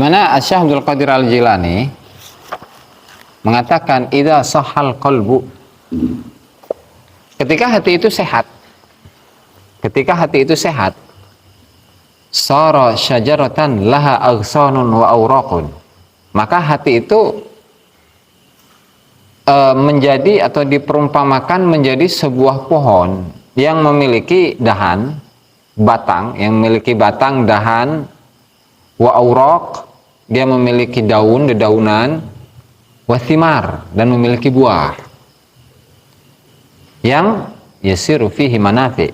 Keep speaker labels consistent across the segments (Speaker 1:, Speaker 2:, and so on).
Speaker 1: mana Syekh Abdul Qadir Al-Jilani mengatakan idza sahal qalbu, ketika hati itu sehat, sara syajaratan laha aghsanun wa awraqun, maka hati itu menjadi atau diperumpamakan menjadi sebuah pohon yang memiliki dahan, dahan, wa awraq, dia memiliki daun, dedaunan, wa thimar, dan memiliki buah yang yasiru fihi manafi,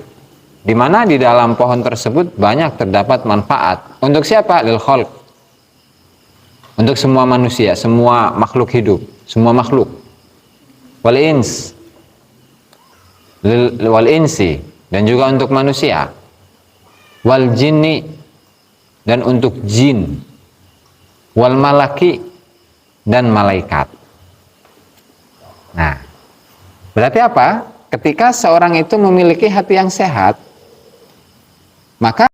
Speaker 1: di mana di dalam pohon tersebut banyak terdapat manfaat. Untuk siapa? Lil khalq, untuk semua manusia, semua makhluk hidup, semua makhluk. Wal insi, dan juga untuk manusia. Wal jinni, dan untuk jin. Wal malaki, dan malaikat. Nah, berarti apa? Ketika seorang itu memiliki hati yang sehat, maka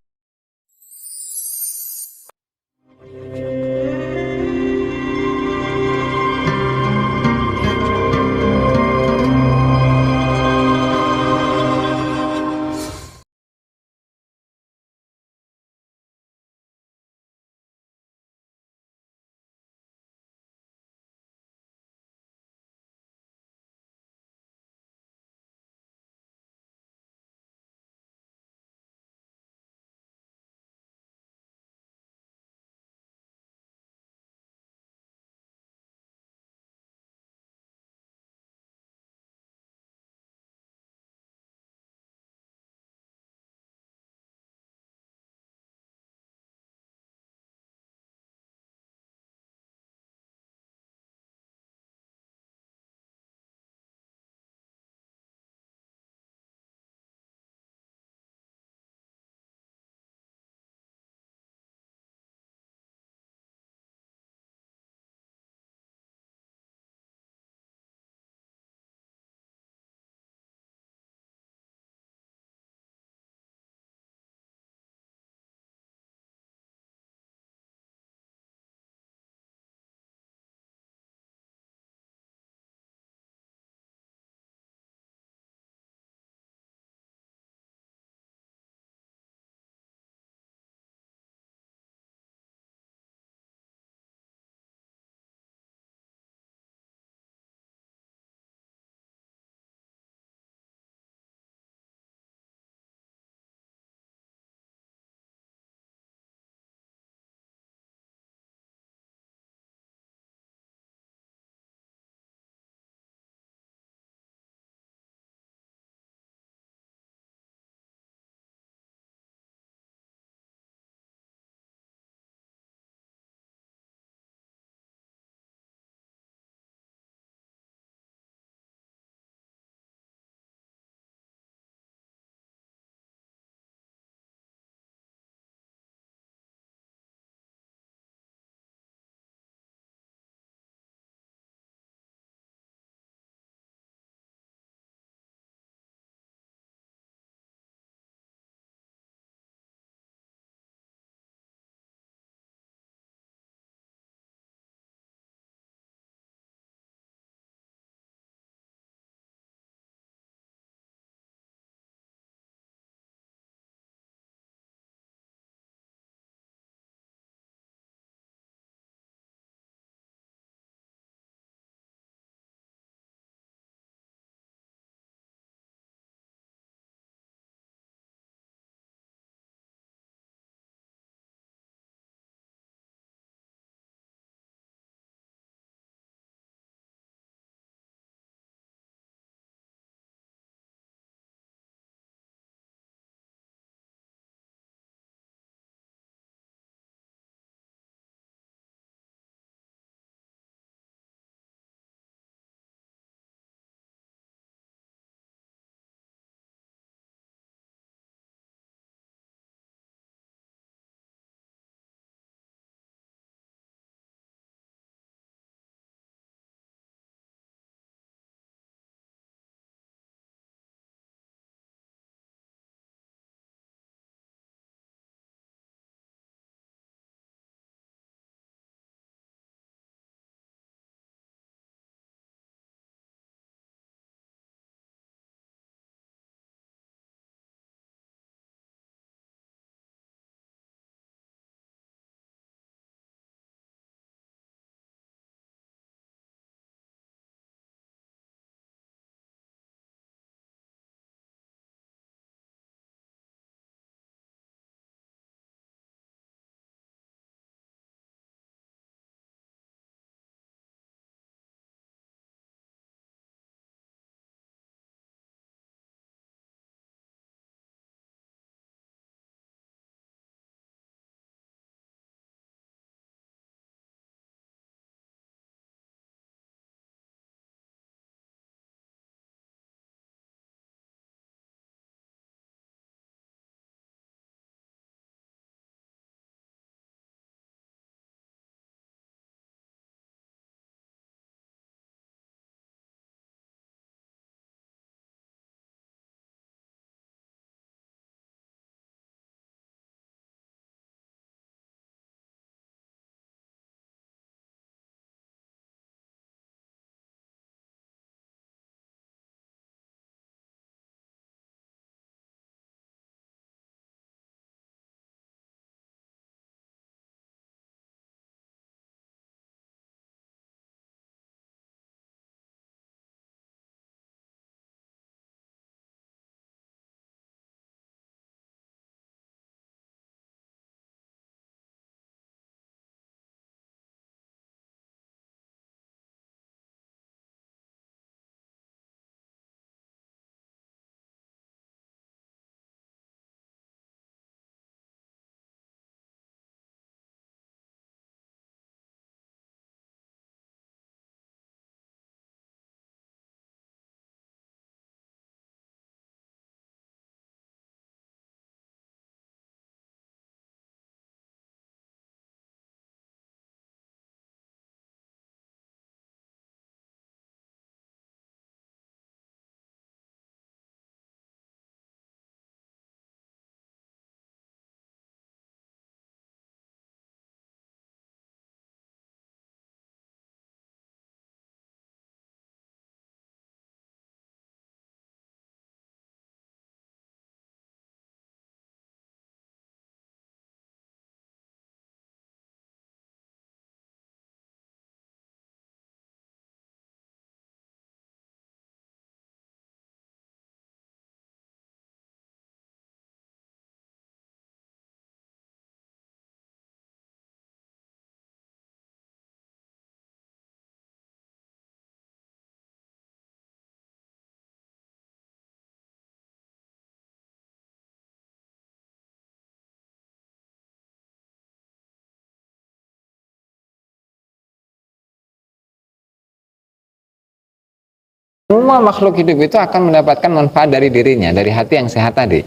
Speaker 1: Semua makhluk hidup itu akan mendapatkan manfaat dari dirinya, dari hati yang sehat tadi.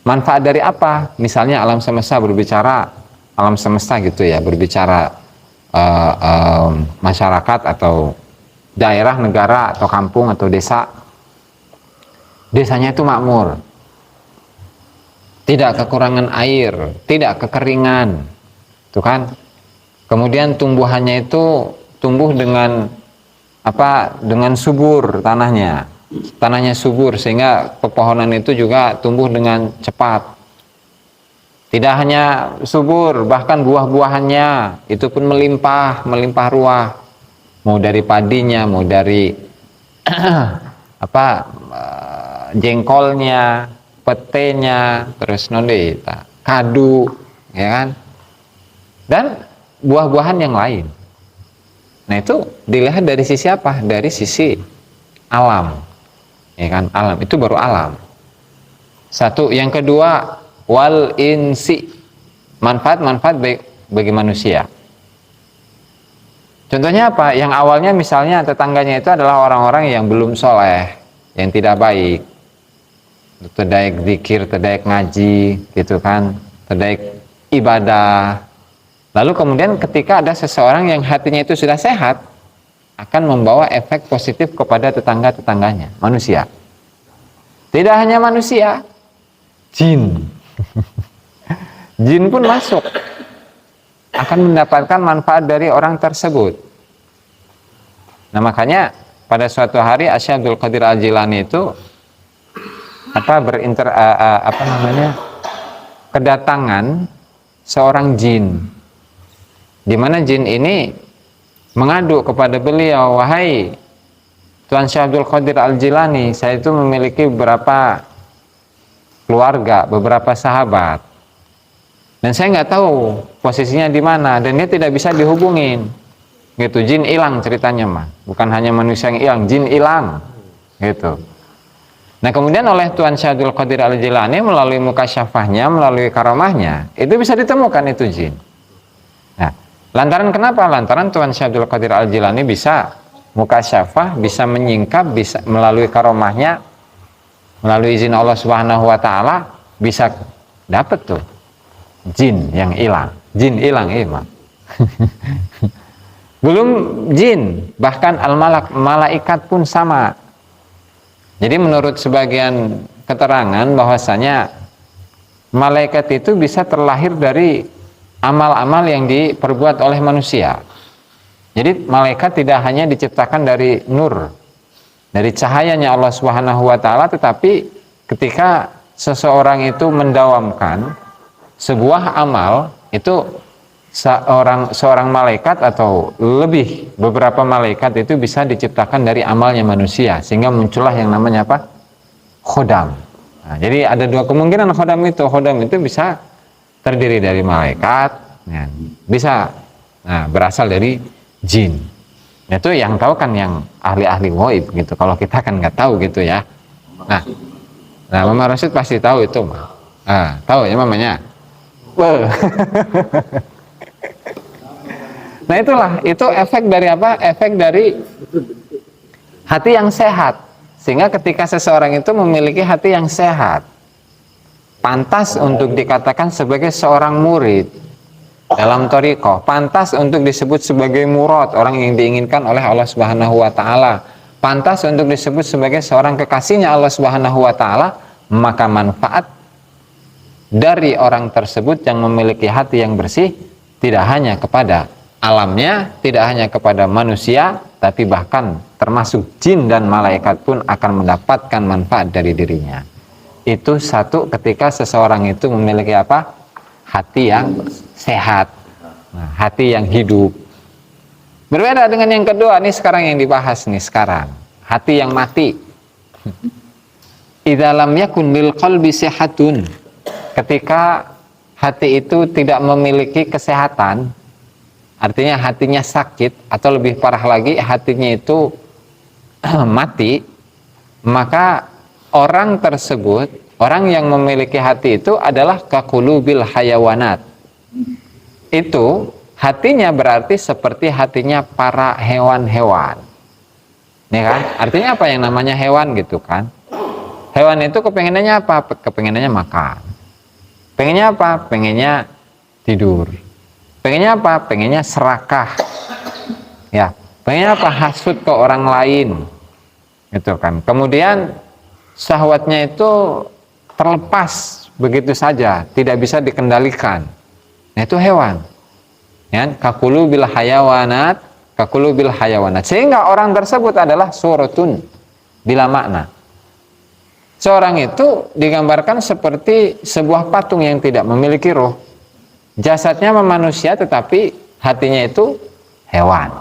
Speaker 1: Manfaat dari apa? Misalnya alam semesta berbicara, alam semesta gitu ya, berbicara masyarakat atau daerah, negara, atau kampung, atau desa. Desanya itu makmur, tidak kekurangan air, tidak kekeringan, tuh kan. Kemudian tumbuhannya itu tumbuh dengan dengan subur tanahnya subur, sehingga pepohonan itu juga tumbuh dengan cepat. Tidak hanya subur, bahkan buah-buahannya itu pun melimpah ruah, mau dari padinya, mau dari jengkolnya, petenya, terus kadu, ya kan, dan buah-buahan yang lain. Nah, itu dilihat dari sisi apa? Dari sisi alam, ya kan, alam itu baru alam. Satu, yang kedua, wal insi, manfaat bagi manusia. Contohnya apa? Yang awalnya misalnya tetangganya itu adalah orang-orang yang belum soleh, yang tidak baik, terdaik zikir, terdaik ngaji, gitu kan, terdaik ibadah. Lalu kemudian ketika ada seseorang yang hatinya itu sudah sehat, akan membawa efek positif kepada tetangga-tetangganya, manusia. Tidak hanya manusia, jin. Jin pun masuk, akan mendapatkan manfaat dari orang tersebut. Nah, makanya pada suatu hari Syekh Abdul Qadir Al-Jilani itu kedatangan seorang jin, di mana jin ini mengadu kepada beliau, wahai Tuan Syekh Abdul Qadir Al-Jilani, saya itu memiliki beberapa keluarga, beberapa sahabat, dan saya nggak tahu posisinya di mana, dan dia tidak bisa dihubungin, gitu. Jin hilang ceritanya mah, bukan hanya manusia yang hilang, jin hilang, gitu. Nah, kemudian oleh Tuan Syekh Abdul Qadir Al-Jilani melalui mukasyafahnya, melalui karamahnya, itu bisa ditemukan itu jin. Nah, lantaran kenapa? Lantaran Tuan Syekh Abdul Qadir Al-Jilani bisa mukasyafah, bisa menyingkap, bisa melalui karamahnya, melalui izin Allah Subhanahu wa taala, bisa dapat tuh jin yang hilang. Jin hilang mah. Belum jin, bahkan malaikat pun sama. Jadi menurut sebagian keterangan bahwasanya malaikat itu bisa terlahir dari amal-amal yang diperbuat oleh manusia. Jadi malaikat tidak hanya diciptakan dari nur, dari cahayanya Allah Subhanahu wa taala, tetapi ketika seseorang itu mendawamkan sebuah amal, itu seorang malaikat atau lebih beberapa malaikat itu bisa diciptakan dari amalnya manusia, sehingga muncullah yang namanya apa? Khodam. Nah, jadi ada dua kemungkinan khodam itu bisa terdiri dari malaikat, ya, bisa berasal dari jin. Itu yang tahu kan yang ahli-ahli ghaib gitu. Kalau kita kan nggak tahu gitu ya. Nah, Mama Rasyid pasti tahu itu. Tahu ya mamanya. Nah, itu efek dari apa? Efek dari hati yang sehat. Sehingga ketika seseorang itu memiliki hati yang sehat, pantas untuk dikatakan sebagai seorang murid dalam thariqah, pantas untuk disebut sebagai murad, orang yang diinginkan oleh Allah Subhanahu wa taala, pantas untuk disebut sebagai seorang kekasihnya Allah Subhanahu wa taala, maka manfaat dari orang tersebut yang memiliki hati yang bersih tidak hanya kepada alamnya, tidak hanya kepada manusia, tapi bahkan termasuk jin dan malaikat pun akan mendapatkan manfaat dari dirinya. Itu satu, ketika seseorang itu memiliki apa? Hati yang sehat, hati yang hidup. Berbeda dengan yang kedua, nih sekarang yang dibahas nih sekarang, hati yang mati. Idza lam yakun lil qalbi sihatun, ketika hati itu tidak memiliki kesehatan, artinya hatinya sakit, atau lebih parah lagi hatinya itu mati, maka orang tersebut, orang yang memiliki hati itu adalah kaqulubil hayawanat. Itu hatinya berarti seperti hatinya para hewan-hewan. Nih kan, artinya apa yang namanya hewan gitu kan? Hewan itu kepengenannya apa? Kepengenannya makan. Pengennya apa? Pengennya tidur. Pengennya apa? Pengennya serakah. Ya, pengennya apa? Hasut ke orang lain. Gitu kan. Kemudian syahwatnya itu terlepas begitu saja, tidak bisa dikendalikan. Nah, itu hewan. Ya, kakulu bil hayawanat, kakulu bil hayawanat. Sehingga orang tersebut adalah suratun bila makna. Seorang itu digambarkan seperti sebuah patung yang tidak memiliki roh. Jasadnya manusia tetapi hatinya itu hewan.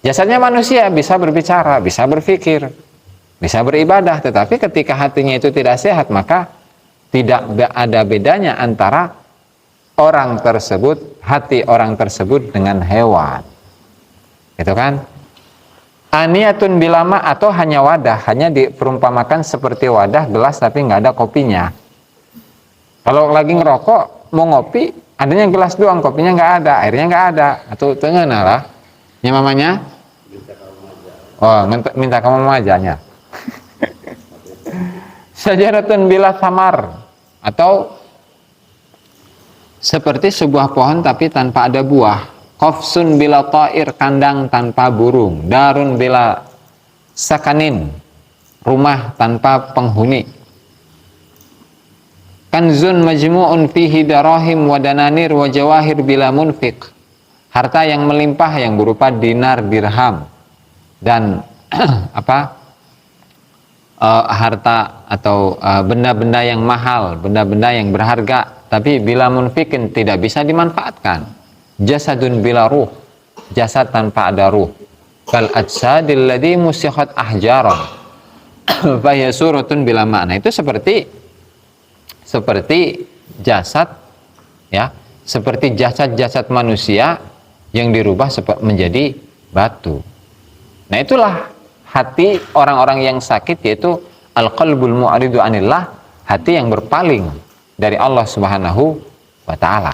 Speaker 1: Jasadnya manusia bisa berbicara, bisa berpikir, bisa beribadah, tetapi ketika hatinya itu tidak sehat, maka tidak ada bedanya antara orang tersebut, hati orang tersebut dengan hewan. Gitu kan? Aniyatun bilama, atau hanya wadah, hanya diperumpamakan seperti wadah gelas tapi nggak ada kopinya. Kalau lagi ngerokok mau ngopi, adanya gelas doang, kopinya nggak ada, airnya nggak ada, atau tengah lah. Ini mamanya? Oh, minta kamu majanya. Syajaratun bila samar, atau seperti sebuah pohon tapi tanpa ada buah. Qafsun bila ta'ir, kandang tanpa burung. Darun bila sakanin, rumah tanpa penghuni. Kanzun majmu'un fihi darahim wa dananir wa jawahir bila munfiq. Harta yang melimpah yang berupa dinar, dirham, dan harta atau benda-benda yang mahal, benda-benda yang berharga, tapi bila munfikin tidak bisa dimanfaatkan. Jasadun bila ruh, jasad tanpa ada ruh. Kal ajsadil ladzi musikhat ahjaran fa hiya suratun bila makna. Itu seperti jasad, ya, seperti jasad-jasad manusia yang dirubah menjadi batu. Nah, itulah hati orang-orang yang sakit, yaitu al-qalbul mu'ridu anillah, hati yang berpaling dari Allah Subhanahu wa taala.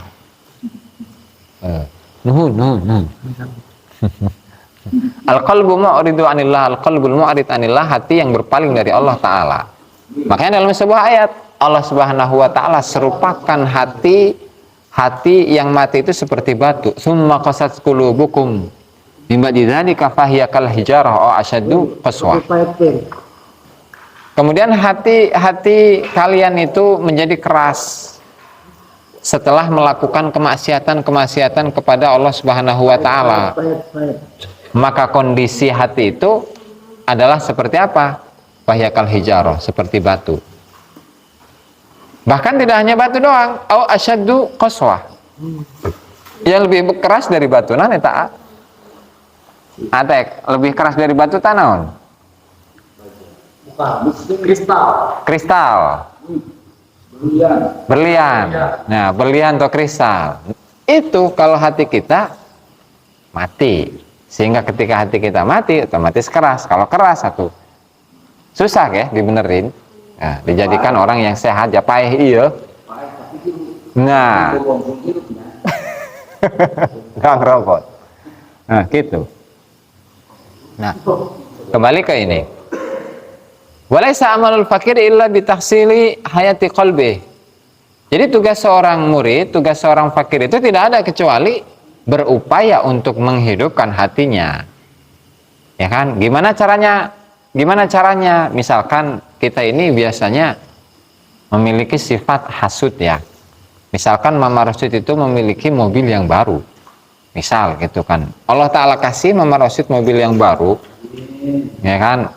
Speaker 1: Al-qalbu mu'ridu anillah, al-qalbul mu'rid anillah, hati yang berpaling dari Allah taala. Makanya dalam sebuah ayat Allah Subhanahu wa taala serupakan hati yang mati itu seperti batu. Tsumma qasat qulubukum mimma dzalika fahiya kal hijarah aw asyaddu qaswah. Kemudian hati kalian itu menjadi keras setelah melakukan kemaksiatan kepada Allah Subhanahu wa taala. Maka kondisi hati itu adalah seperti apa? Fahiya kal hijarah, seperti batu. Bahkan tidak hanya batu doang, au asyaddu qaswah. Yang lebih keras dari batu nane ta? Atek, lebih keras dari batu tanaon? Kristal. Berlian. Nah, berlian atau kristal. Itu kalau hati kita mati. Sehingga ketika hati kita mati, otomatis keras. Kalau keras satu susah ya dibenerin. Nah, dijadikan orang yang sehat ya paeh iya. Nah. Nggak ngerokok. Nah, gitu. Nah, kembali ke ini. Walaysa amalul fakir illa bitahsili hayati qalbi. Jadi tugas seorang murid, tugas seorang fakir itu tidak ada kecuali berupaya untuk menghidupkan hatinya. Ya kan? Gimana caranya? Misalkan kita ini biasanya memiliki sifat hasud ya. Misalkan Mama Rosid itu memiliki mobil yang baru. Misal gitu kan. Allah Ta'ala kasih Mama Rosid mobil yang baru. Ya kan?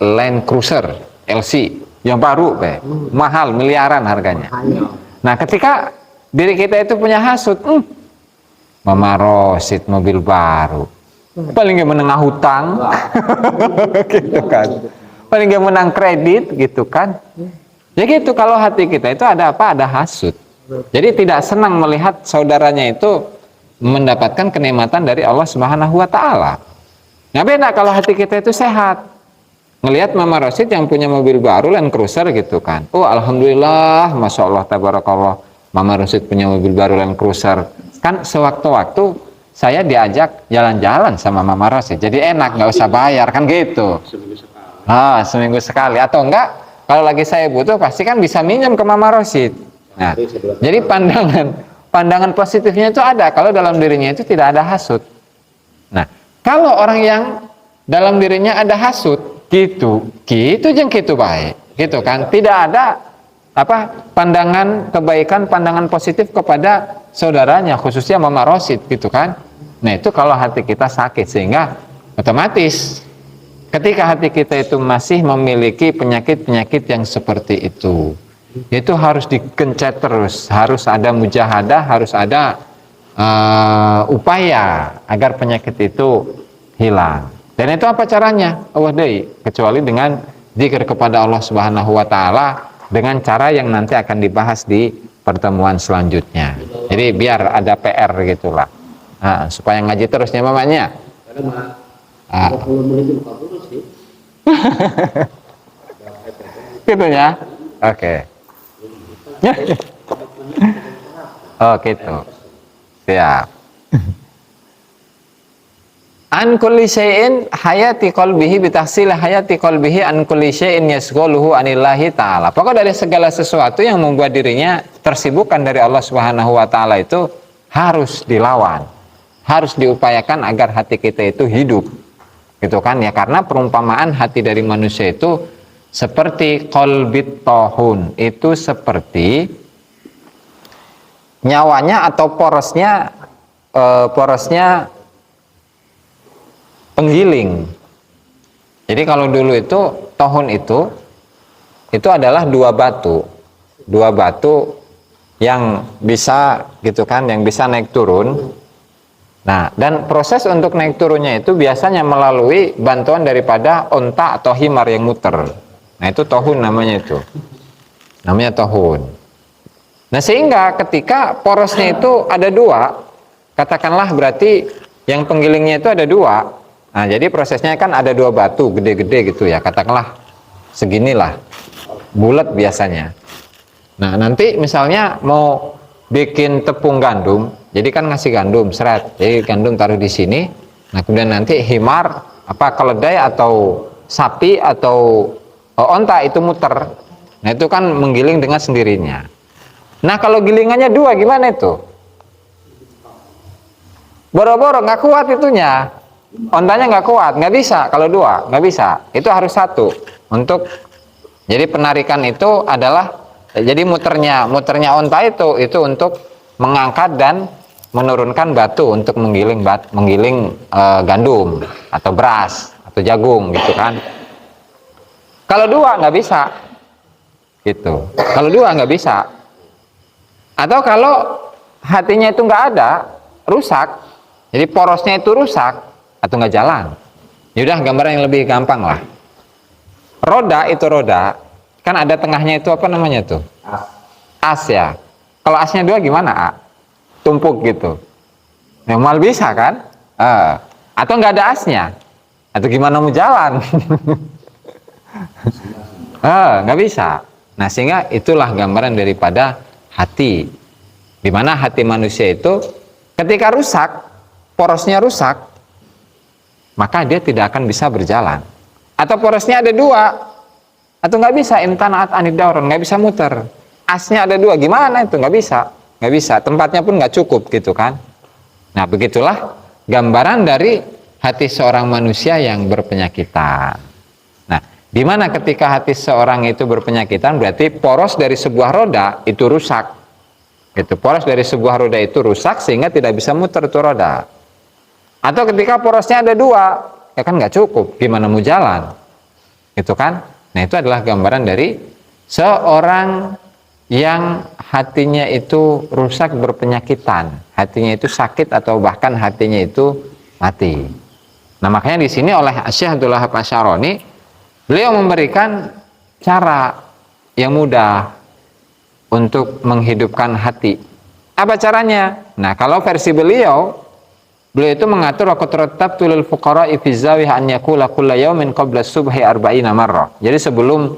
Speaker 1: Land Cruiser LC yang baru, mahal miliaran harganya. Nah, ketika diri kita itu punya hasud, Mama Rosid mobil baru, paling gak menengah hutang, gitu kan, paling gak menang kredit, gitu kan. Ya gitu, kalau hati kita itu ada apa? Ada hasud. Jadi tidak senang melihat saudaranya itu mendapatkan kenikmatan dari Allah Subhanahu wa taala. Nah, beda kalau hati kita itu sehat. Ngelihat Mama Rosid yang punya mobil baru Land Cruiser gitu kan. Oh, alhamdulillah, masya Allah, tabarakallah, Mama Rosid punya mobil baru Land Cruiser. Kan sewaktu-waktu saya diajak jalan-jalan sama Mama Rosid, jadi enak, nggak usah bayar kan gitu. Seminggu sekali. Atau enggak, kalau lagi saya butuh pasti kan bisa minjem ke Mama Rosid. Nah, jadi pandangan positifnya itu ada kalau dalam dirinya itu tidak ada hasud. Nah, kalau orang yang dalam dirinya ada hasud, gitu jeng gitu baik, gitu kan? Tidak ada pandangan kebaikan, pandangan positif kepada saudaranya, khususnya Mama Rosid, gitu kan? Nah, itu kalau hati kita sakit, sehingga otomatis ketika hati kita itu masih memiliki penyakit-penyakit yang seperti itu harus digencet terus, harus ada mujahadah, harus ada upaya agar penyakit itu hilang. Dan itu apa caranya? Kecuali dengan zikir kepada Allah Subhanahu wa taala dengan cara yang nanti akan dibahas di pertemuan selanjutnya. Jadi biar ada PR gitulah. Supaya ngaji terusnya mamanya. Gitu ya. Oke. Oh gitu. Siap. An kulli syai'in hayati qalbihi bitahsil hayati qalbihi an kulli syai'in yasghuluhu anillahi ta'ala. Pokoknya dari segala sesuatu yang membuat dirinya tersibukkan dari Allah Subhanahu wa taala itu harus dilawan. Harus diupayakan agar hati kita itu hidup. Gitu kan ya, karena perumpamaan hati dari manusia itu seperti qalbit tahun, itu seperti nyawanya atau porosnya penggiling. Jadi kalau dulu itu tahun itu adalah dua batu yang bisa gitu kan, yang bisa naik turun. Nah, dan proses untuk naik turunnya itu biasanya melalui bantuan daripada onta atau himar yang muter. Nah, itu tahun namanya itu. Namanya tahun. Nah, sehingga ketika porosnya itu ada dua, katakanlah berarti yang penggilingnya itu ada dua. Nah, jadi prosesnya kan ada dua batu gede-gede gitu ya, katakanlah seginilah, bulat biasanya. Nah, nanti misalnya mau bikin tepung gandum, jadi kan ngasih gandum, seret, jadi gandum taruh di sini. Nah, kemudian nanti himar, keledai atau sapi atau onta itu muter. Nah, itu kan menggiling dengan sendirinya. Nah, kalau gilingannya dua gimana itu? Boro-boro nggak kuat itunya. Ontanya nggak kuat, nggak bisa. Kalau dua nggak bisa, itu harus satu. Untuk jadi penarikan itu adalah jadi muternya onta itu untuk mengangkat dan menurunkan batu untuk menggiling gandum atau beras atau jagung gitu kan. Kalau dua nggak bisa, gitu. Kalau dua nggak bisa. Atau kalau hatinya itu nggak ada, rusak, jadi porosnya itu rusak atau nggak jalan. Yaudah, gambaran yang lebih gampang lah. Roda kan ada tengahnya itu apa namanya tuh? As ya. Kalau asnya dua gimana? Tumpuk gitu. Normal bisa kan? Atau nggak ada asnya? Atau gimana mau jalan? Nggak bisa. Nah, sehingga itulah gambaran daripada hati. Dimana hati manusia itu ketika rusak, porosnya rusak, maka dia tidak akan bisa berjalan. Atau porosnya ada dua, atau nggak bisa, imtanaat anid dauron, nggak bisa muter. Asnya ada dua, gimana itu? Nggak bisa. Tempatnya pun nggak cukup gitu kan. Nah, begitulah gambaran dari hati seorang manusia yang berpenyakitan. Nah, dimana ketika hati seorang itu berpenyakitan, berarti poros dari sebuah roda itu rusak. Itu poros dari sebuah roda itu rusak sehingga tidak bisa muter itu roda. Atau ketika porosnya ada dua, ya kan nggak cukup, gimana mau jalan, gitu kan? Nah, itu adalah gambaran dari seorang yang hatinya itu rusak berpenyakitan, hatinya itu sakit atau bahkan hatinya itu mati. Nah, makanya di sini oleh Syekh Abdul Wahab Asy-Syaroni, beliau memberikan cara yang mudah untuk menghidupkan hati. Apa caranya? Nah, kalau versi beliau itu mengatur waqt rattabtu lil fuqara'i fi zawiyah an yaqula kulla yawmin qabla subhi arba'ina marrah. Jadi sebelum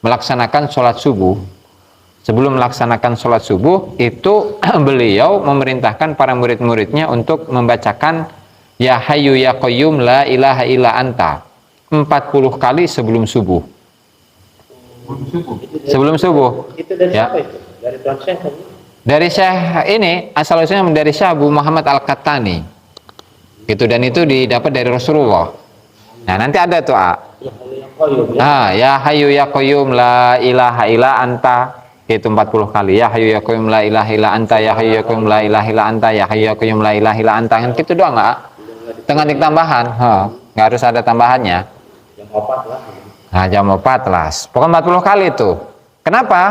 Speaker 1: melaksanakan sholat subuh, sebelum melaksanakan sholat subuh itu beliau memerintahkan para murid-muridnya untuk membacakan Ya Hayyu Ya Qayyum La ilaha illa anta 40 kali sebelum subuh. Sebelum subuh.
Speaker 2: Itu dari
Speaker 1: ya.
Speaker 2: siapa itu? Dari Tuan Syekh tadi?
Speaker 1: Dari Syekh ini asal-usulnya dari Syekh Abu Muhammad Al-Qattani. Gitu, dan itu didapat dari Rasulullah. Nah, nanti ada tuh
Speaker 2: Ya Hayyu Ya Qayyum, ya.
Speaker 1: Ya Hayyu Ya Qayyum La ilaha illa anta, itu 40 kali. Ya Hayyu Ya Qayyum La ilaha illa anta, Ya Hayyu Ya Qayyum La ilaha illa anta, Ya Hayyu Ya Qayyum La ilaha illa anta. Kan gitu doang enggak? Dengan tambahan, nggak harus ada tambahannya.
Speaker 2: Yang 4 lah.
Speaker 1: Nah, jam 14. Pokoknya 40 kali itu. Kenapa?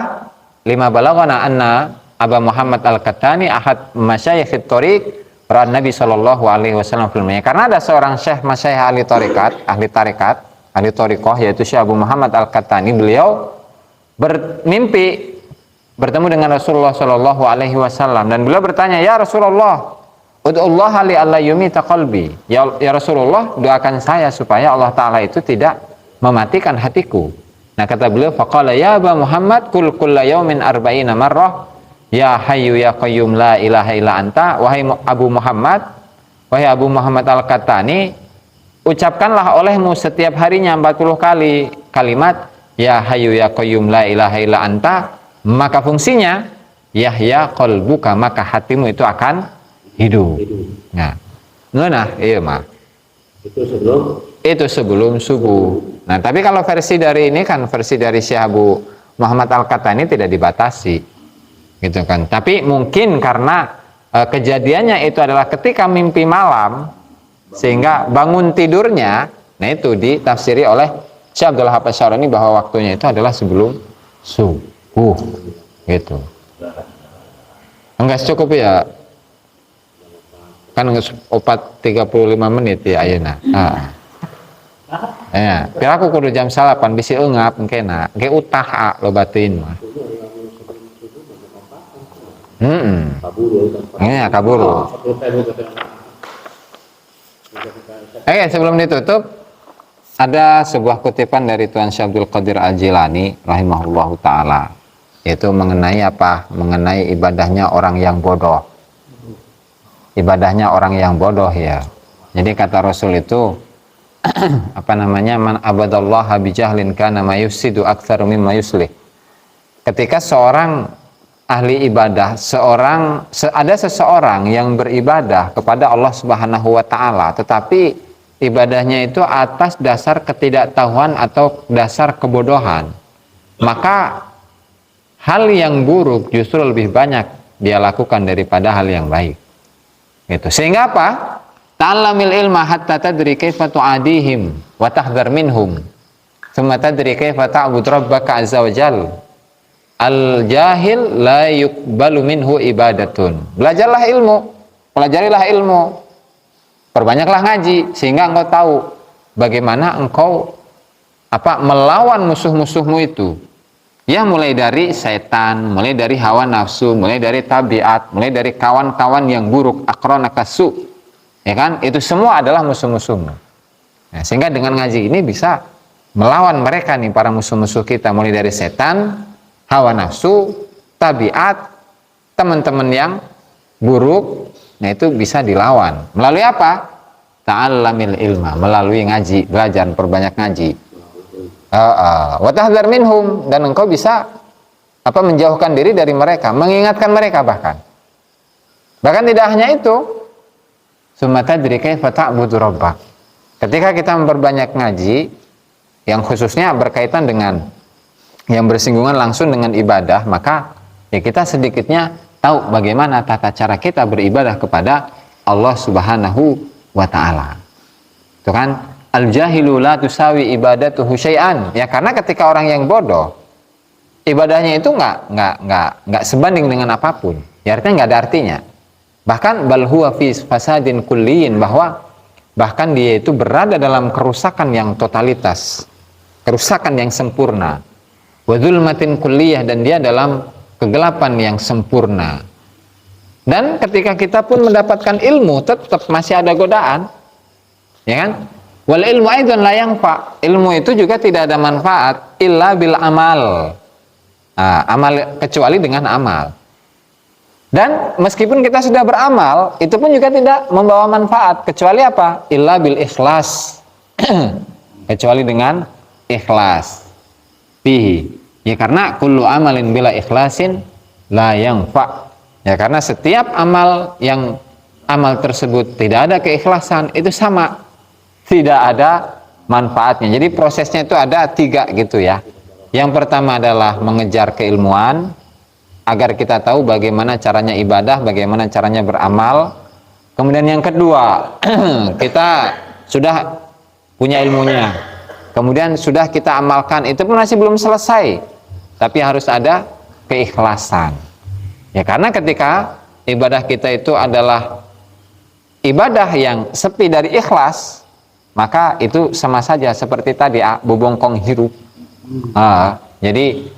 Speaker 1: Lima balaghana anna Aba Muhammad Al-Qattani ahad masyayikhit thoriq ran Nabi sallallahu alaihi wasallam fil Madinah. Karena ada seorang syekh masyayikh ahli tarikat, ahli thariqah, yaitu Syekh Abu Muhammad Al-Qattani. Beliau bermimpi bertemu dengan Rasulullah sallallahu alaihi wasallam dan beliau bertanya, "Ya Rasulullah, ud'ullah li alla yumita qalbi." Ya Rasulullah, doakan saya supaya Allah taala itu tidak mematikan hatiku. Nah, kata beliau, faqala ya Aba Muhammad kul kulla yaumin arba'ina marrah ya hayyu ya qayyum la ilaha illa anta. Wahai Abu Muhammad Al-Qattani, ucapkanlah olehmu setiap harinya 40 kali kalimat ya hayyu ya qayyum la ilaha illa anta, maka fungsinya yahya qalbuka, maka hatimu itu akan hidup. Nah, iya mah. Itu sebelum subuh. Nah, tapi kalau versi dari ini kan versi dari Syekh Abu Muhammad Al-Qattani tidak dibatasi, gitu kan. Tapi mungkin karena kejadiannya itu adalah ketika mimpi malam, sehingga bangun tidurnya, nah itu ditafsiri oleh Syekh Abdul Wahab Asy-Syarani bahwa waktunya itu adalah sebelum subuh, gitu. Enggak cukup ya? Kan opat 35 menit ya ayeuna. Ya, kira aku kudu jam 8 bisi eungap engkena, ge utah lo batin mah. Iya, kaburu. Oke, sebelum ditutup ada sebuah kutipan dari Tuan Syekh Abdul Qadir Al-Jilani rahimahullahu taala, yaitu mengenai apa? Mengenai ibadahnya orang yang bodoh. Ibadahnya orang yang bodoh ya. Jadi kata Rasul itu man abadallaha bijahlin kana mayusidu aktsaru mimma yuslih. Ketika seorang ahli ibadah, ada seseorang yang beribadah kepada Allah Subhanahu wa taala, tetapi ibadahnya itu atas dasar ketidaktahuan atau dasar kebodohan, maka hal yang buruk justru lebih banyak dia lakukan daripada hal yang baik. Gitu. Sehingga apa? Ta'allamil ilma hatta tadri kaifa tu'adihim wa tahdhar minhum. Tsumma tadri kaifa ta'bud rabbaka azza wa jalla. Al-jahil la yuqbalu minhu ibadatun. Belajarlah ilmu, pelajarilah ilmu. Perbanyaklah ngaji sehingga engkau tahu bagaimana engkau melawan musuh-musuhmu itu. Ya, mulai dari setan, mulai dari hawa nafsu, mulai dari tabiat, mulai dari kawan-kawan yang buruk, akronakasu. Ya kan? Itu semua adalah musuh-musuhmu. Nah, sehingga dengan ngaji ini bisa melawan mereka nih, para musuh-musuh kita, mulai dari setan, hawa nafsu, tabiat, teman-teman yang buruk. Nah, itu bisa dilawan. Melalui apa? Ta'allamil ilma, melalui ngaji, belajar, perbanyak ngaji. Wa tahdhar minhum, dan engkau bisa menjauhkan diri dari mereka, mengingatkan mereka bahkan tidak hanya itu. Tsumma tadri kaifa ta'budu rabbak. Ketika kita memperbanyak ngaji yang khususnya berkaitan dengan yang bersinggungan langsung dengan ibadah, maka ya kita sedikitnya tahu bagaimana tata cara kita beribadah kepada Allah Subhanahu wa taala. Itu kan al-jahilu la tusawi ibadatuhu syai'an. Ya, karena ketika orang yang bodoh, ibadahnya itu enggak sebanding dengan apapun. Ya, artinya enggak ada artinya. Bahkan bal huwa fi fasadin kulliyin, bahkan dia itu berada dalam kerusakan yang totalitas, kerusakan yang sempurna. Wa dzulmatin kulliyah, dan dia dalam kegelapan yang sempurna. Dan ketika kita pun mendapatkan ilmu, tetap masih ada godaan. Ya kan? Wal ilmu aidan la yanfa. Ilmu itu juga tidak ada manfaat illa bil amal. amal kecuali dengan amal. Dan meskipun kita sudah beramal, itu pun juga tidak membawa manfaat kecuali apa? Illa bil ikhlas. Kecuali dengan ikhlas. Fihi. Ya karena kullu amalin bila ikhlasin la yanfa. Ya karena setiap amal yang amal tersebut tidak ada keikhlasan, itu sama, tidak ada manfaatnya. Jadi prosesnya itu ada 3 gitu ya. Yang pertama adalah mengejar keilmuan agar kita tahu bagaimana caranya ibadah, bagaimana caranya beramal. Kemudian yang kedua, kita sudah punya ilmunya, kemudian sudah kita amalkan, itu pun masih belum selesai, tapi harus ada keikhlasan. Ya karena ketika ibadah kita itu adalah ibadah yang sepi dari ikhlas, maka itu sama saja seperti tadi bobongkong hirup. Jadi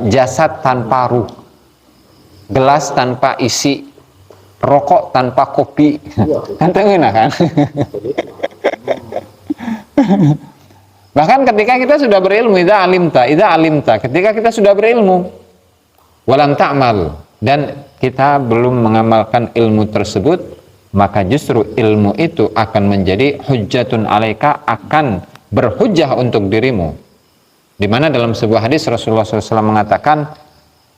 Speaker 1: jasad tanpa ruh, gelas tanpa isi, rokok tanpa kopi, kan tengenah kan? Bahkan ketika kita sudah berilmu, idza alimta, ketika kita sudah berilmu, walam ta'mal, dan kita belum mengamalkan ilmu tersebut, maka justru ilmu itu akan menjadi hujjatun alaika, akan berhujjah untuk dirimu. Di mana dalam sebuah hadis Rasulullah SAW mengatakan,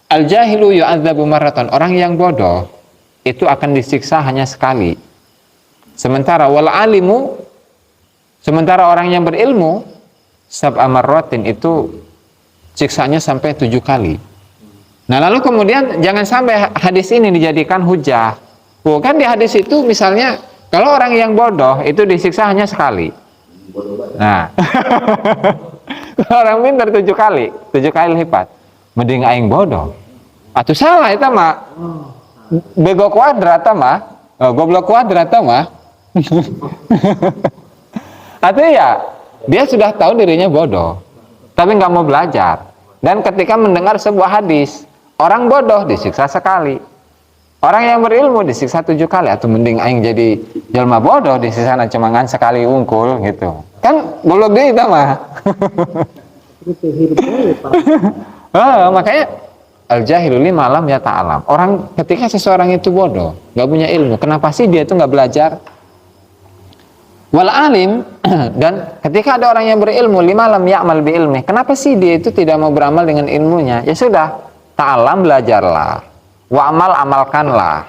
Speaker 1: al-jahilu yu'adzabu marratan, orang yang bodoh itu akan disiksa hanya sekali. Sementara wal alimu, sementara orang yang berilmu, sab'a marratin, itu siksanya sampai 7 kali. Nah lalu kemudian jangan sampai hadis ini dijadikan hujah. Bukan di hadis itu misalnya kalau orang yang bodoh itu disiksa hanya sekali. Nah, orang pintar 7 kali lipat. Mending aing bodoh. Atuh salah itu mah. Bego kuadrat mah, goblok kuadrat mah. Artinya ya, dia sudah tahu dirinya bodoh, tapi nggak mau belajar. Dan ketika mendengar sebuah hadis, orang bodoh disiksa sekali, orang yang berilmu disiksa 7 kali. Atau mending aing jadi jelma bodoh disiksa cuma ngan sekali ungkul gitu. Kan goblok dia itu mah. Makanya al-jahilu lima lam yata'alam. Orang ketika seseorang itu bodoh, nggak punya ilmu, kenapa sih dia itu nggak belajar? Wal alim, dan ketika ada orang yang berilmu, lima lam ya'mal bi ilmi, kenapa sih dia itu tidak mau beramal dengan ilmunya? Ya sudah, ta'alam, belajarlah, wa amal, amalkanlah,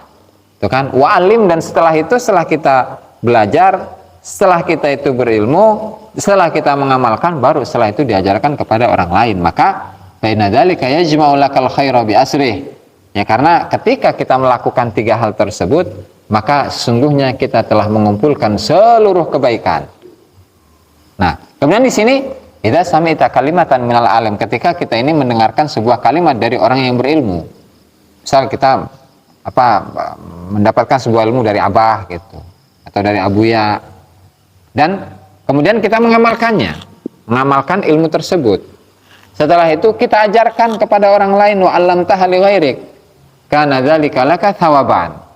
Speaker 1: itu kan? Wa alim, dan setelah itu, setelah kita belajar, setelah kita itu berilmu, setelah kita mengamalkan, baru setelah itu diajarkan kepada orang lain. Maka baina dzalika yajma'u lakal khaira bi asrih. Ya karena ketika kita melakukan 3 hal tersebut, maka sesungguhnya kita telah mengumpulkan seluruh kebaikan. Nah, kemudian di sini idza sami'ta kalimatan minal alim, ketika kita ini mendengarkan sebuah kalimat dari orang yang berilmu. Misal kita mendapatkan sebuah ilmu dari abah gitu, atau dari abuya, dan kemudian kita mengamalkan ilmu tersebut. Setelah itu kita ajarkan kepada orang lain, wa 'allamtaha li ghairik, kana dzalika laka thawaban.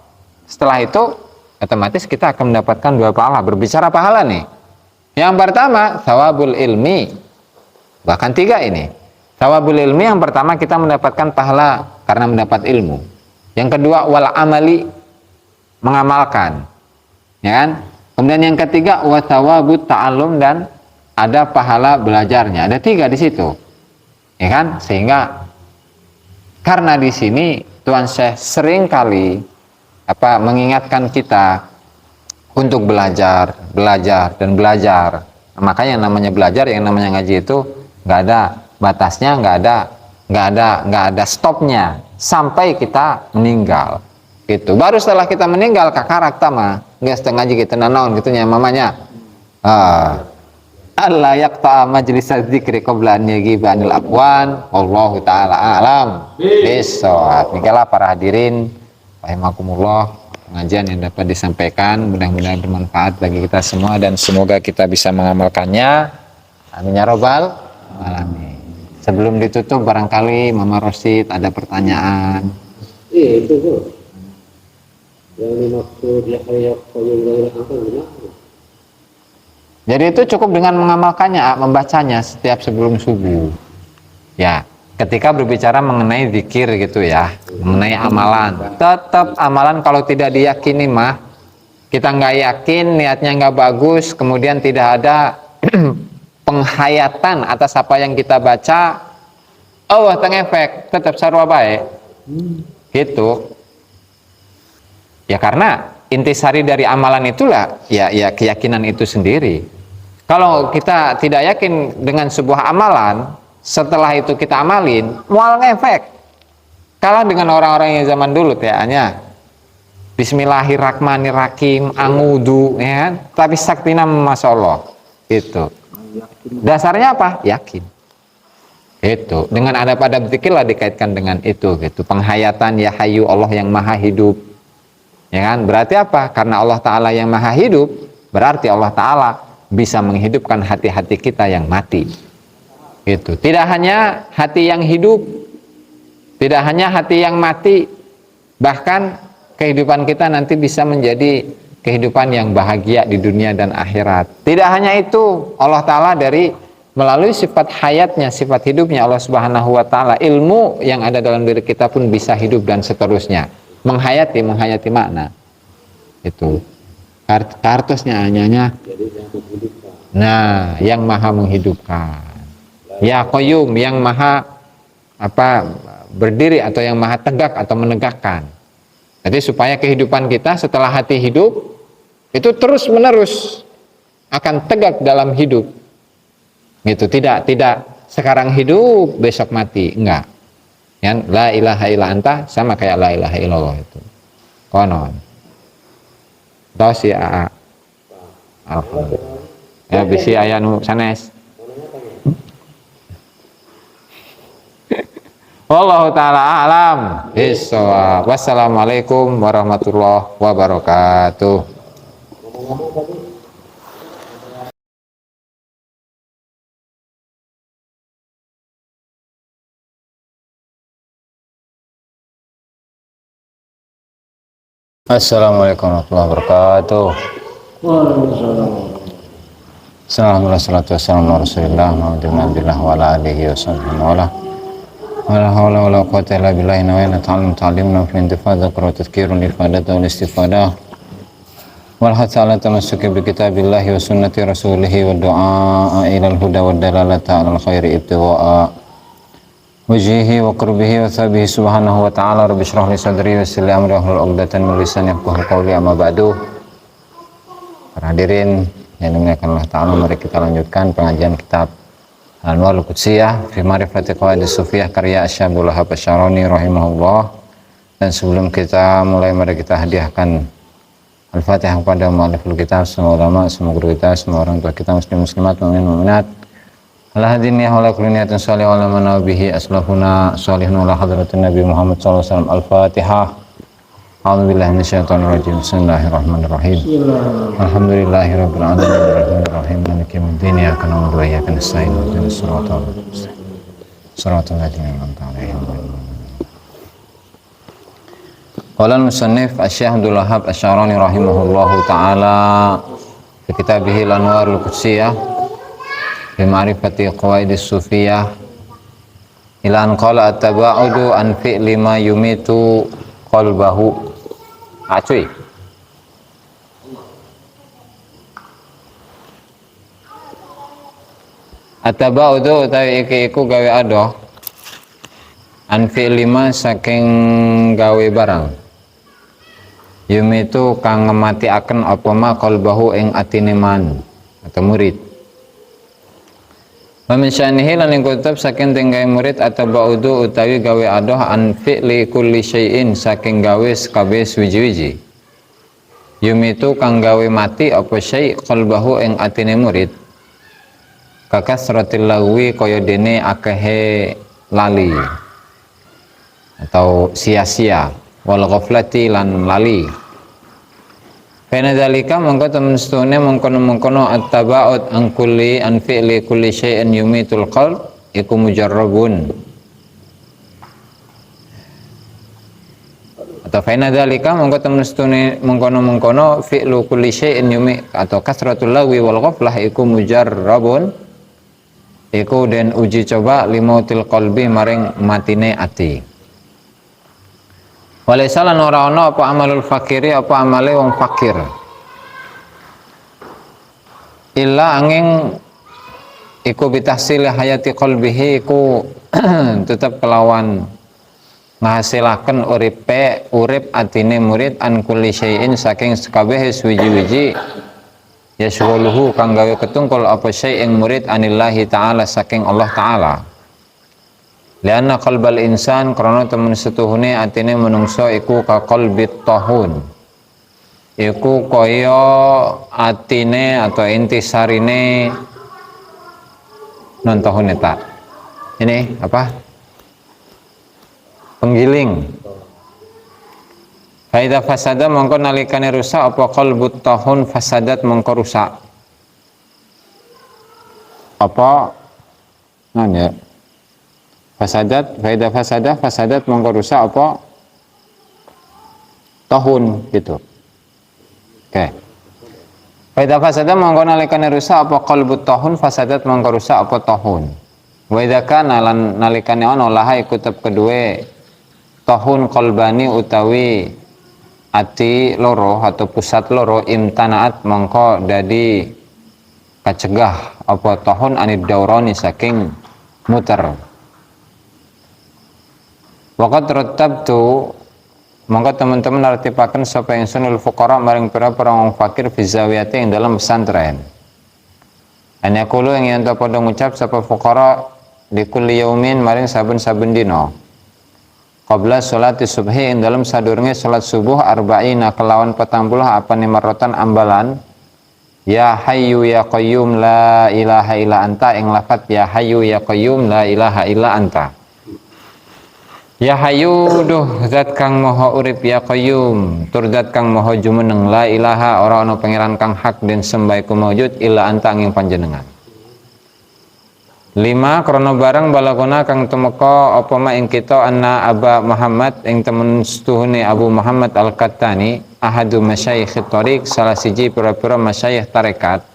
Speaker 1: Setelah itu otomatis kita akan mendapatkan 2 pahala. Berbicara pahala nih, yang pertama thawabul ilmi, bahkan 3 ini. Thawabul ilmi, yang pertama kita mendapatkan pahala karena mendapat ilmu. Yang kedua wal amali, mengamalkan, ya kan? Kemudian yang ketiga wa thawabut ta'allum, dan ada pahala belajarnya. Ada 3 di situ, ya kan? Sehingga karena di sini Tuan Syekh sering kali mengingatkan kita untuk belajar. Makanya yang namanya belajar, yang namanya ngaji itu nggak ada batasnya, nggak ada stopnya sampai kita meninggal. Gitu. Baru setelah kita meninggal kakarak mah nggak setengah ngaji kita nanaon gitunya mamanya. Allah yaqta majlis dzikri qabla an yagiba anil aqwan, wallahu taala a'lam bissawab. Mikalah para hadirin rahimakumullah, pengajian yang dapat disampaikan mudah-mudahan bermanfaat bagi kita semua dan semoga kita bisa mengamalkannya. Amin ya robbal alamin. Sebelum ditutup barangkali Mama Rosid ada pertanyaan.
Speaker 2: Iya itu tuh. Yang dimaksud ya kayak koyong gairah apa gimana?
Speaker 1: Jadi itu cukup dengan mengamalkannya, membacanya setiap sebelum subuh. Ya, ketika berbicara mengenai zikir gitu ya, mengenai amalan, tetap amalan kalau tidak diyakini mah, kita nggak yakin, niatnya nggak bagus, kemudian tidak ada penghayatan atas apa yang kita baca, Allah tengefek, tetap sarwa baik, gitu. Ya karena intisari dari amalan itulah ya keyakinan itu sendiri. Kalau kita tidak yakin dengan sebuah amalan, setelah itu kita amalin, mual ngefek. Kalah dengan orang-orang yang zaman dulu kayaknya. Bismillahirrahmanirrahim, angudu, ya kan? Tapi saktina masya Allah, gitu. Dasarnya apa? Yakin. Itu. Dengan adab-adab zikirlah dikaitkan dengan itu, gitu. Penghayatan ya Hayyu, Allah yang Maha Hidup. Ya kan? Berarti apa? Karena Allah Ta'ala yang Maha Hidup, berarti Allah Ta'ala bisa menghidupkan hati-hati kita yang mati. Gitu. Tidak hanya hati yang hidup, tidak hanya hati yang mati, bahkan kehidupan kita nanti bisa menjadi kehidupan yang bahagia di dunia dan akhirat. Tidak hanya itu, Allah Ta'ala melalui sifat hayatnya, sifat hidupnya Allah Subhanahu wa Ta'ala, ilmu yang ada dalam diri kita pun bisa hidup dan seterusnya. Menghayati makna. Itu. Kartusnya hanya. Nah, yang maha menghidupkan. Ya Qayyum, yang maha berdiri atau yang maha tegak atau menegakkan. Jadi supaya kehidupan kita setelah hati hidup itu terus menerus akan tegak dalam hidup. Gitu, tidak sekarang hidup besok mati, enggak. Ya, la ilaha illa anta sama kayak la ilaha illallah itu. Konon. Tahu si AA. Ya bisi aya nu sanes. Wallahu taala alam bissawab. Wassalamualaikum warahmatullahi wabarakatuh. Assalamualaikum warahmatullahi wabarakatuh. Assalamualaikum warahmatullahi wabarakatuh. Alhamdulillah wa ala alihi wa sahbihi wa ala. Wala hawla wala quwwata illa billahi wa ta'allimna fi intifadha wa tadhkirun lil fadata wal istifadah. Wal hatala tamassuki bi kitabillahi wa sunnati rasulihi wa du'a ila al huda wa dalalata ala al khairi ibtigha'a wajhihi wa qurbihi wa thabihi subhanahu wa ta'ala. Rabbi shrah li sadri wa yassir li amri wahlul 'uqdatam min lisani yafqahu qawli. Amma ba'du. Para hadirin yang dimuliakan Allah Ta'ala, mari kita lanjutkan pengajian kitab Al-Anwarul Qudsiyah fi Ma'rifati Qawaidis Sufiyah karya Syekh Abdul Wahhab Asy-Syarani rahimahullah. Dan sebelum kita mulai, mari kita hadiahkan Al-Fatihah kepada mu'alliful kitab, semua ulama, semua guru kita, semua orang tua kita, muslim muslimat, mu'min mu'minat. Ala hadiniyah wa la kulli niyatin shalih wa la manabihi aslahuna shalihun wa la hadratin Nabi Muhammad sallallahu alaihi wasallam. Al-Fatihah. A'udzubillahi minasyaitonir rajim. Bismillahirrahmanirrahim. Alhamdulillahirabbil alamin arrahmanir rahim maliki yaumiddin iyyaka na'budu wa iyyaka nasta'in ihdinas siratal mustaqim siratal ladzina an'amta 'alaihim. Qala al-musannif Asy-Syaikh Abdul Wahhab Asy-Syarani rahimahullahu taala fi kitabih Al-Anwarul Qudsiyah fi Ma'rifati Qawaidis Sufiyah ila an qala at-taba'udu an fi'li ma yumitu qalbahu. Cuy. At-taba'udu utawi iki iku gawe adoh an fi'li ma saking gawe barang yumitu kang ngematiaken apa ma qalbahu ing atine man atau murid. Wa min sya'nihi lan ing kutab saking tinggae murid atau ba'udu utawi gawe adoh an fi'li kulli syai'in saking gawe kabeh wiji-wiji. Yumitu kang gawe mati apa syai' qalbahu ing atine murid. Kakasratil lagwi kaya dene akehe lali atau sia-sia, wal ghaflati lan lali. Karena dalika mongko temen setune mengkono-mengkono at-taba'ud an kulli an fi'li kulli syai'in yumitul qalb iku mujarrabun. Atau faina dalika mongko temen setune mengkono-mengkono fi'lu kulli syai'in yumi atau kasratul lagwi wal ghaflah iku mujarrabun iku den uji coba limautil qalbi maring matine ati. Walaysa lan ora ana apa amalul fakiri apa amale wong fakir. Illa angin iku bitahsil hayati qalbihi iku tetep kelawan ngasilaken urip atine murid an kulli syai'in saking sakabeh suwiji-wiji yasghuluhu kang gawe ketungkul apa syai'ing murid anillahi ta'ala saking Allah ta'ala. Lianna qalbal insan krana temen setuhune atine menungso iku ka qalbit tahun. Iku kaya atine atau intisarine non tahun eta. Ini apa? Penggiling. Faida fasada mongko nalikane rusak apa qalbut tahun fasadat mongko rusak. Apa? Ya. Fasadat, faida fasada fasadat mongko rusak apa? Tahun gitu. Oke. Faida fasada mongko nalikane rusak apa qalbut tahun fasadat mongko rusak apa tahun. Wa idza kana lan nalikane ana laha iku tetep kedue tahun qalbani utawi ati loro atau pusat loro imtanaat mongko dadi kacegah apa tahun anid daurani saking muter. Waqat rattabtu mongko teman-teman nartipaken sapa ingsunul fuqara maring pira-pira wong fakir fi zawiyati ing dalam pesantren. Hanya kulo yang yen padha ngucap sapa fuqara di kulli yaumin maring saben-saben dina. Qabla sholati subhi ing dalam sadurunge salat subuh arba'ina kelawan 40 apa nimarrotan ambalan ya hayyu ya qayyum la ilaha illa anta ing lafat ya hayyu ya qayyum la ilaha illa anta. Ya hayyu duh zat kang maha urip ya qayyum tur zat kang maha jumeneng la ilaha ora ana pangeran kang hak den sembah iku maujud illa anta ing panjenengan. 5 krana barang balagona kang tumeka apa ma ing kita anna Aba Muhammad ing temen setuhune Abu Muhammad Al-Qattani ahadu masyayikh thariq salah siji pira-pira masyayikh tarekat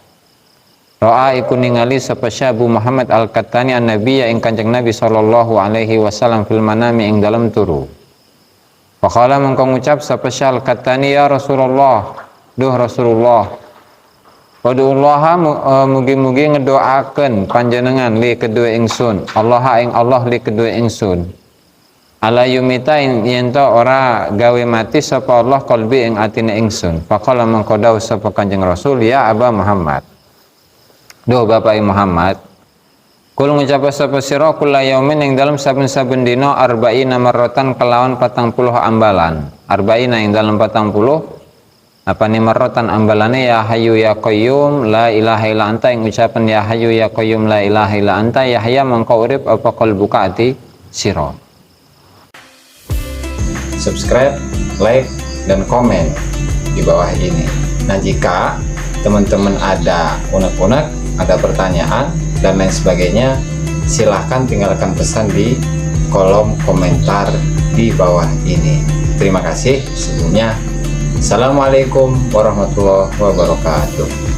Speaker 1: roa iku ningali sapa Abu Muhammad Al-Qattani an-nabi ing Kanjeng Nabi sallallahu alaihi wasallam fil manami ing dalam turu. Faqala mengko ngucap sapa Al-Qattani ya Rasulullah duh Rasulullah Wadullaha mugi-mugi ngedoaken panjenengan li kedua ingsun Allah ing Allah li kedua ingsun ala yumita yen to ora gawe mati sapa Allah qalbi ing atine ingsun faqala mengko dawuh sapa Kanjeng Rasul ya Aba Muhammad duh Bapak Muhammad kul ngucap sapa sira kula yaumin ing dalam saben-saben dina arba'ina marratan kelawan 40 ambalan arba'ina ing dalam 40 apa ni marrotan ambalane ya hayyu ya qayyum la ilaha illa anta yang ucapan ya hayyu ya qayyum la ilaha illa anta yahya mangko urip apa qalbuka ati sira. Subscribe, like dan komen di bawah ini. Nah jika teman-teman ada unek-unek, ada pertanyaan dan lain sebagainya, silahkan tinggalkan pesan di kolom komentar di bawah ini. Terima kasih sebelumnya. Assalamualaikum warahmatullahi wabarakatuh.